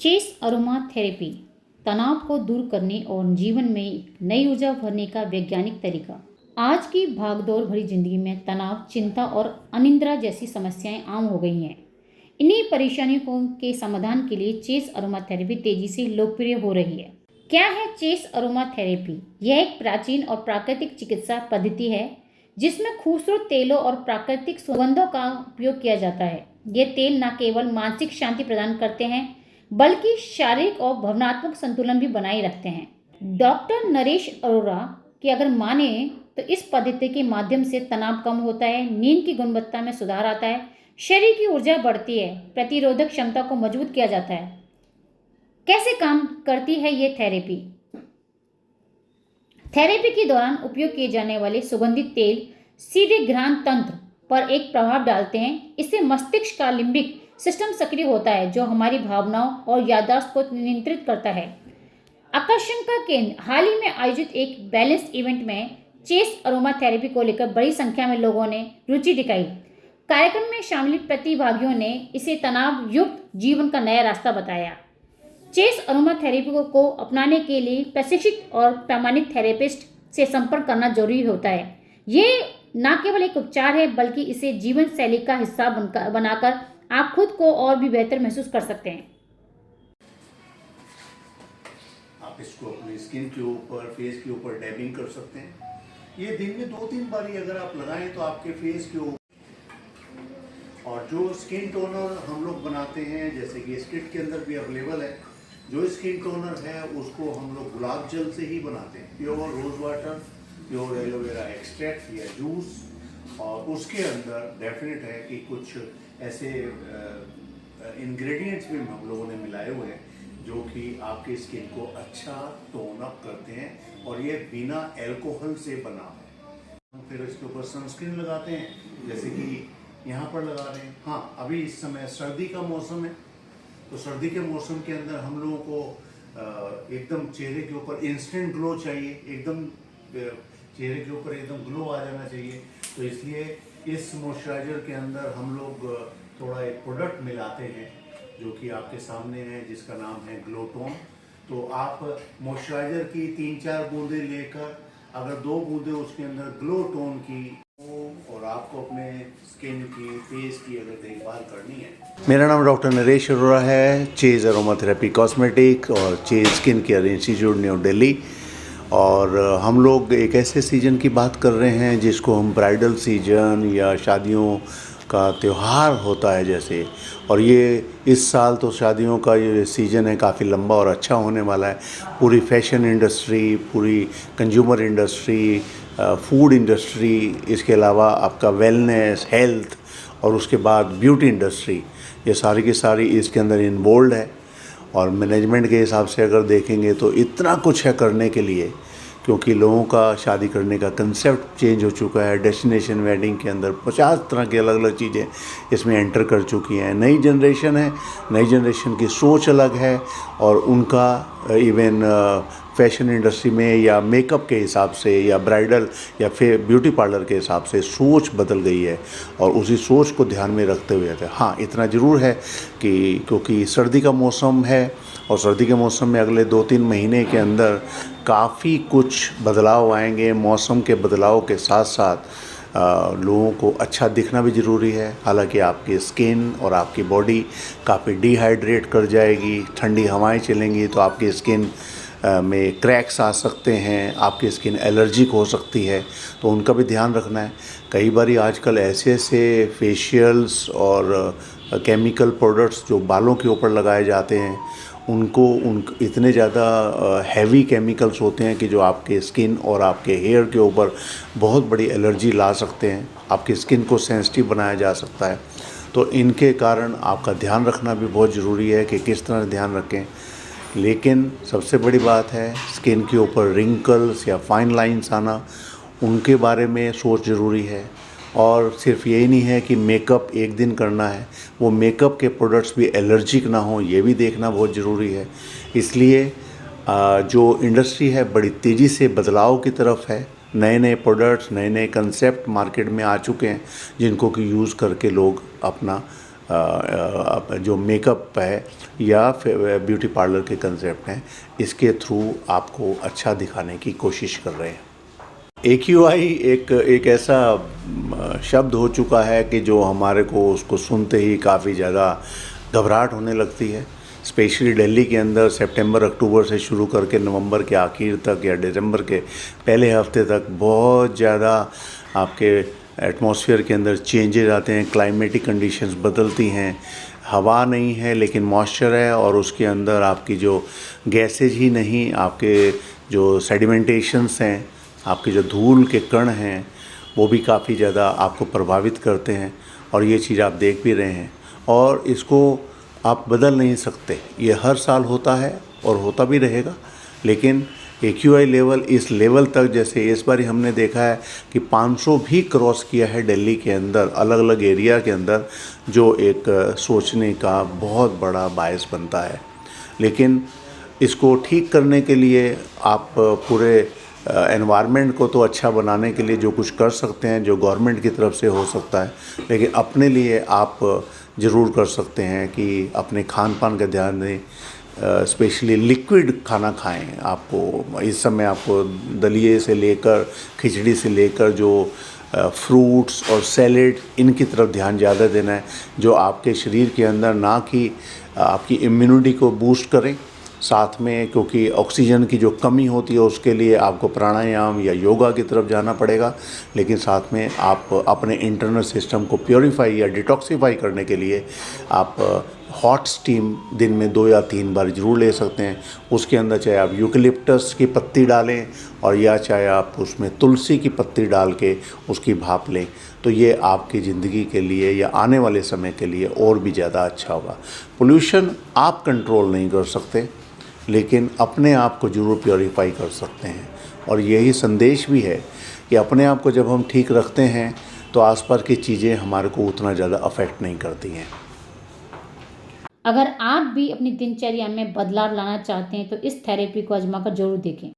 Chess aroma therapy तनाव को दूर करने और जीवन में नई ऊर्जा भरने का वैज्ञानिक तरीका। आज की भागदौड़ भरी जिंदगी में तनाव, चिंता और अनिद्रा जैसी समस्याएं आम हो गई हैं। इन्हीं परेशानियों के समाधान के लिए चेस अरोमा थेरेपी तेजी से लोकप्रिय हो रही है। क्या है चेस अरोमा थेरेपी? यह एक प्राचीन और प्राकृतिक चिकित्सा पद्धति है जिसमें खूबसूरत तेलों और प्राकृतिक सुगंधों का उपयोग किया जाता है। ये तेल न केवल मानसिक शांति प्रदान करते हैं बल्कि शारीरिक और भावनात्मक संतुलन भी बनाए रखते हैं। डॉक्टर नरेश अरोरा की अगर माने तो इस पद्धति के माध्यम से तनाव कम होता है, नींद की गुणवत्ता में सुधार आता है, शरीर की ऊर्जा बढ़ती है, प्रतिरोधक क्षमता को मजबूत किया जाता है। कैसे काम करती है ये थेरेपी? थेरेपी के दौरान उपयोग किए जाने वाले सुगंधित तेल सीधे घ्राण तंत्र पर एक प्रभाव डालते हैं। इससे मस्तिष्क का लिम्बिक सिस्टम सक्रिय होता है जो हमारी भावनाओं और याददाश्त को नियंत्रित करता है। आकर्षण का केंद्र। हाल ही में आयोजित एक बैलेंस इवेंट में चेस अरोमा थेरेपी को लेकर बड़ी संख्या में लोगों ने रुचि दिखाई। कार्यक्रम में शामिल प्रतिभागियों ने इसे तनाव युक्त जीवन का नया रास्ता बताया। चेस अरोमा थेरेपी को अपनाने के लिए प्रशिक्षित और प्रमाणित थेरेपिस्ट से संपर्क करना जरूरी होता है। ये न केवल एक उपचार है बल्कि इसे जीवन शैली का हिस्सा बनाकर आप खुद को और भी बेहतर महसूस कर सकते हैं। आप इसको अपने स्किन के ऊपर, फेस के ऊपर डैबिंग कर सकते हैं। ये दिन में 2-3 बारी अगर आप लगाएं तो आपके फेस के ऊपर। और जो स्किन टोनर हम लोग बनाते हैं, जैसे कि इस किट के अंदर भी अवेलेबल है, जो स्किन टोनर है उसको हम लोग गुलाब जल से ही बनाते हैं। Pure rose water, pure aloe vera extract या जूस, और उसके अंदर डेफिनेट है कि कुछ ऐसे इंग्रेडिएंट्स भी हम लोगों ने मिलाए हुए हैं जो कि आपके स्किन को अच्छा टोन अप करते हैं, और ये बिना अल्कोहल से बना है। फिर इसके ऊपर सनस्क्रीन लगाते हैं, जैसे कि यहाँ पर लगा रहे हैं। हाँ, अभी इस समय सर्दी का मौसम है, तो सर्दी के मौसम के अंदर हम लोगों को एकदम चेहरे के ऊपर इंस्टेंट ग्लो चाहिए, एकदम चेहरे के ऊपर एकदम ग्लो आ जाना चाहिए। तो इसलिए इस मॉइस्चराइज़र के अंदर हम लोग थोड़ा एक प्रोडक्ट मिलाते हैं जो कि आपके सामने है, जिसका नाम है ग्लो टोन। तो आप मॉइस्चराइज़र की 3-4 बूंदे लेकर अगर 2 बूंदे उसके अंदर ग्लो टोन की, और आपको अपने स्किन की, फेस की अगर देखभाल करनी है। मेरा नाम डॉक्टर नरेश अरोरा है, चेज अरोमा थेरेपी कॉस्मेटिक और chase skin care institute new Delhi. और हम लोग एक ऐसे सीज़न की बात कर रहे हैं जिसको हम ब्राइडल सीजन या शादियों का त्यौहार होता है जैसे, और ये इस साल तो शादियों का ये सीज़न है, काफ़ी लंबा और अच्छा होने वाला है। पूरी फैशन इंडस्ट्री, पूरी कंज्यूमर इंडस्ट्री, फूड इंडस्ट्री, इसके अलावा आपका वेलनेस, हेल्थ और उसके बाद ब्यूटी इंडस्ट्री, ये सारी की सारी इसके अंदर इन्वॉल्व है। और मैनेजमेंट के हिसाब से अगर देखेंगे तो इतना कुछ है करने के लिए, क्योंकि लोगों का शादी करने का कंसेप्ट चेंज हो चुका है। डेस्टिनेशन वेडिंग के अंदर 50 तरह की अलग अलग चीज़ें इसमें एंटर कर चुकी हैं। नई जनरेशन है, नई जनरेशन की सोच अलग है, और उनका इवन फैशन इंडस्ट्री में या मेकअप के हिसाब से या ब्राइडल या फिर ब्यूटी पार्लर के हिसाब से सोच बदल गई है। और उसी सोच को ध्यान में रखते हुए हाँ, इतना ज़रूर है कि क्योंकि सर्दी का मौसम है, और सर्दी के मौसम में अगले 2-3 महीने के अंदर काफ़ी कुछ बदलाव आएंगे। मौसम के बदलाव के साथ साथ लोगों को अच्छा दिखना भी ज़रूरी है। हालांकि आपकी स्किन और आपकी बॉडी काफ़ी डिहाइड्रेट कर जाएगी, ठंडी हवाएं चलेंगी तो आपकी स्किन में क्रैक्स आ सकते हैं, आपकी स्किन एलर्जिक हो सकती है, तो उनका भी ध्यान रखना है। कई बार आजकल ऐसे ऐसे फेशियल्स और केमिकल प्रोडक्ट्स जो बालों के ऊपर लगाए जाते हैं, उन इतने ज़्यादा हैवी केमिकल्स होते हैं कि जो आपके स्किन और आपके हेयर के ऊपर बहुत बड़ी एलर्जी ला सकते हैं, आपकी स्किन को सेंसिटिव बनाया जा सकता है। तो इनके कारण आपका ध्यान रखना भी बहुत ज़रूरी है कि किस तरह ध्यान रखें। लेकिन सबसे बड़ी बात है स्किन के ऊपर रिंकल्स या फाइन लाइंस आना, उनके बारे में सोच ज़रूरी है। और सिर्फ यही नहीं है कि मेकअप एक दिन करना है, वो मेकअप के प्रोडक्ट्स भी एलर्जिक ना हो, ये भी देखना बहुत ज़रूरी है। इसलिए जो इंडस्ट्री है बड़ी तेज़ी से बदलाव की तरफ है। नए नए प्रोडक्ट्स, नए नए कंसेप्ट मार्केट में आ चुके हैं जिनको कि यूज़ करके लोग अपना जो मेकअप है या फिर ब्यूटी पार्लर के कंसेप्ट हैं, इसके थ्रू आपको अच्छा दिखाने की कोशिश कर रहे हैं। AQI एक ऐसा शब्द हो चुका है कि जो हमारे को उसको सुनते ही काफ़ी ज़्यादा घबराहट होने लगती है। स्पेशली दिल्ली के अंदर सितंबर अक्टूबर से शुरू करके नवंबर के आखिर तक या दिसंबर के पहले हफ्ते तक बहुत ज़्यादा आपके एटमॉस्फेयर के अंदर चेंजेस आते हैं, क्लाइमेटिक कंडीशंस बदलती हैं, हवा नहीं है लेकिन मॉइस्चर है, और उसके अंदर आपकी जो गैसेज ही नहीं, आपके जो सेडिमेंटेशंस हैं, आपके जो धूल के कण हैं, वो भी काफ़ी ज़्यादा आपको प्रभावित करते हैं। और ये चीज़ आप देख भी रहे हैं और इसको आप बदल नहीं सकते। ये हर साल होता है और होता भी रहेगा, लेकिन AQI लेवल इस लेवल तक, जैसे इस बार हमने देखा है कि 500 भी क्रॉस किया है दिल्ली के अंदर, अलग अलग एरिया के अंदर, जो एक सोचने का बहुत बड़ा बायस बनता है। लेकिन इसको ठीक करने के लिए आप पूरे एनवायरनमेंट को तो अच्छा बनाने के लिए जो कुछ कर सकते हैं, जो गवर्नमेंट की तरफ से हो सकता है, लेकिन अपने लिए आप ज़रूर कर सकते हैं कि अपने खान पान का ध्यान दें, स्पेशली लिक्विड खाना खाएं। आपको इस समय आपको दलिए से लेकर खिचड़ी से लेकर जो फ्रूट्स और सैलेड, इनकी तरफ ध्यान ज़्यादा देना है, जो आपके शरीर के अंदर ना कि आपकी इम्यूनिटी को बूस्ट करें, साथ में क्योंकि ऑक्सीजन की जो कमी होती है उसके लिए आपको प्राणायाम या योगा की तरफ जाना पड़ेगा, लेकिन साथ में आप अपने इंटरनल सिस्टम को प्योरीफाई या डिटॉक्सीफाई करने के लिए आप हॉट स्टीम दिन में 2 या 3 बार ज़रूर ले सकते हैं। उसके अंदर चाहे आप यूकलिप्टस की पत्ती डालें और या चाहे आप उसमें तुलसी की पत्ती डाल के उसकी भाप लें, तो ये आपकी ज़िंदगी के लिए या आने वाले समय के लिए और भी ज़्यादा अच्छा होगा। पोल्यूशन आप कंट्रोल नहीं कर सकते, लेकिन अपने आप को ज़रूर प्योरीफाई कर सकते हैं। और यही संदेश भी है कि अपने आप को जब हम ठीक रखते हैं तो आसपास की चीज़ें हमारे को उतना ज़्यादा अफेक्ट नहीं करती हैं। अगर आप भी अपनी दिनचर्या में बदलाव लाना चाहते हैं तो इस थेरेपी को आजमा कर जरूर देखें।